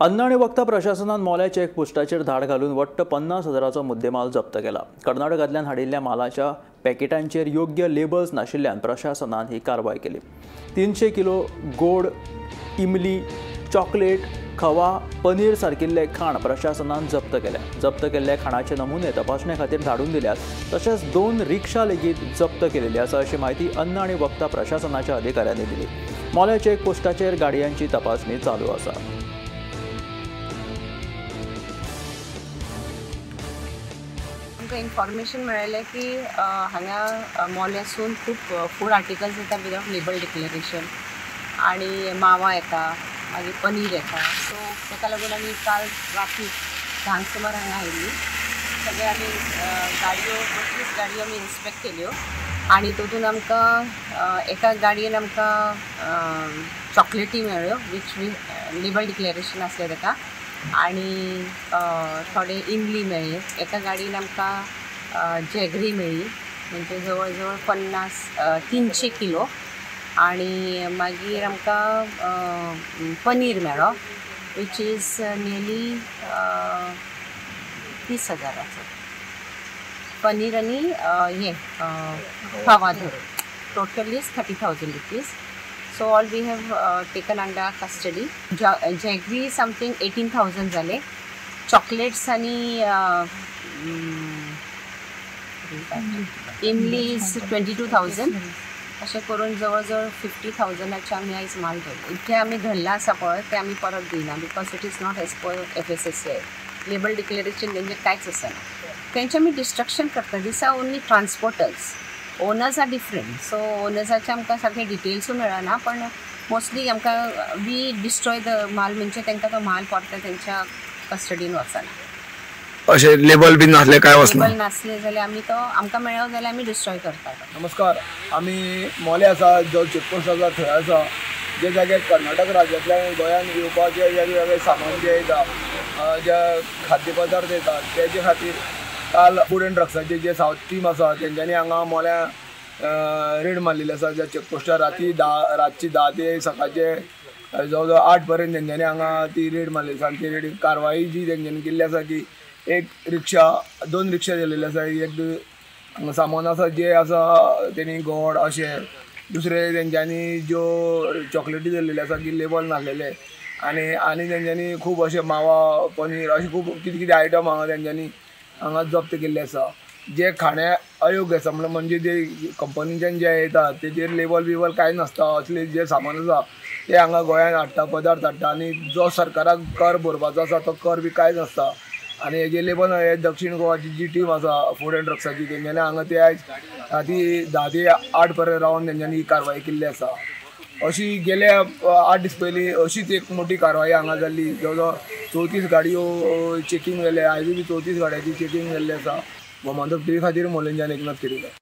अन्न आणि वखद प्रशासनान मोल्या चेकपोस्टाचेर धाड घालून वट्ट 50,000चो मुद्देमाल जप्त केला। कर्नाटकांतल्यान हाडिल्ल्या मालाच्या पॅकेटांचेर योग्य लेबल्स नाशिल्ल्यान प्रशासनान ही कारवाय केली। 300 किलो गोड, इमली, चॉकलेट, खवा, पनीर सारकिल्ले खाण प्रशासनान जप्त केले। जप्त केल्ले खाणाचे नमुने तपासणे खातीर धाडून दिल्यात। तशेंच 2 रिक्षा लेगीत जप्त केलेली आसा अशी माहिती अन्न आणि वखद प्रशासनाच्या अधिकाऱ्यांनी दिली। मोल्या चेकपोस्टाचेर गाडयांची तपासणी चालू आसा। इन्फॉर्मेशन मिळाले की हांगा मोल्यासून खूप फूड आर्टिकल्स येता विदाउट लेबल डिक्लेरेशन आणि मावा येता मागीर पनीर येता। सो ताका लागून आमी काल राती धांक सुमार हांगा आयिल्ली। सगळे आमी गाडयो 32 गाडयो आमी इन्स्पेक्ट केल्यो आणि तातूंत आमकां एका गाडयेन आमकां चॉकलेटी मेळ्ळ्यो वीच लेबल डिक्लेरेशन आसलें ताका आणि थोडे इमली मेळ्ळे। एका गाडयेन आमकां जॅगरी मेळ्ळी म्हणजे जवळ जवळ 300 किलो आणि मागीर आमकां पनीर मेळ्ळो वीच इज नियरली 30,000चो पनीर आनी हे खवा धरून total is 30,000 rupees. So all we have taken under custody. Jaggery something 18,000 जाले, chocolates आणि इमली इज 22,000 अशें करून जवळ जवळ 50,000चे आमी आयज माल धरलो। जे आमी धरला आसा पळय ते आमी परत दिना because it is not as per FSSAI label declaration तेंचे कांयच आसना। तेंचे आमी डिस्ट्रक्शन करता दिसा only transporters owners are different. So ओनर्साचे आमकां सारके डिटेल्सूय मेळना पण मोस्टली आमकां वी डिस्ट्रॉय द माल म्हणजे तांकां तो माल पडटा तेंच्या कस्टडीन वचना। अशें लेबल बी नासले काय वचना? लेबल नासले जाल्यार आमी तो आमकां मेळ्ळो जाल्यार आमी डिस्ट्रॉय करतात। नमस्कार, आमी मोले आसा जो चेकपोस्ट आसा थंय आसा जे जाग्यार कर्नाटक राज्यांतल्यान गोंयान येवपाचे वेगवेगळे सामान जे येता जे खाद्य पदार्थ येतात तेजे खातीर काल फूड एंड ड्रग्साचे जे सावथ टीम आसा तेंच्यांनी हांगा मोल्या रेड मारलेली आसा। ज्या चेकपोस्टार रातची 10 ते सकाळचे जवळ जवळ 8 पर्यंत तेंच्यांनी हांगा ती रेड मारलेली आसा। ती रेड कारवाई जी तेंच्यांनी केल्ली आसा की 2 रिक्षा दिल्लेली आसा। एक सामान आसा जे आसा तेणी गोड अशें, दुसरे तेंच्यांनी ज्यो चॉकलेटी दिल्लेले आसा की लेबल नासलेले आनी तेंच्यांनी खूब अशें मावा, पनीर अशें खूब कितें कितें आयटम हांगा तेंच्यांनी हांगा जप्त केल्ले आसा। जे खाणे अयोग्य आसा म्हणजे जे कंपनीच्यान जे येता तेजेर लेबल कांय नासता असले जे सामान आसा ते हांगा गोंयांत हाडटा, पदार्थ हाडटा आणि जो सरकाराक कर भरपाचो आसा तो कर बी कांय नासता। आणि हेजे लेबल हे दक्षिण गोवाची जी टीम आसा फूड एंड ड्रग्साची तेंच्यांनी हांगा ते आयज राती 10 ते 8 पर्यंत रावन तेंच्यांनी ही कारवाई केल्ली आसा। अशी गेल्या 8 दीस पयलीं अशीच एक मोठी कारवाई हांगा जाल्ली। जवळ जवळ 34 गाडयो चेकींग जाले, आयज बी 34 गाडयांची चेकींग जाल्ली आसा। गोमंतक टीव्ही खातीर मोलेंच्यान एकनाथ केडीकर।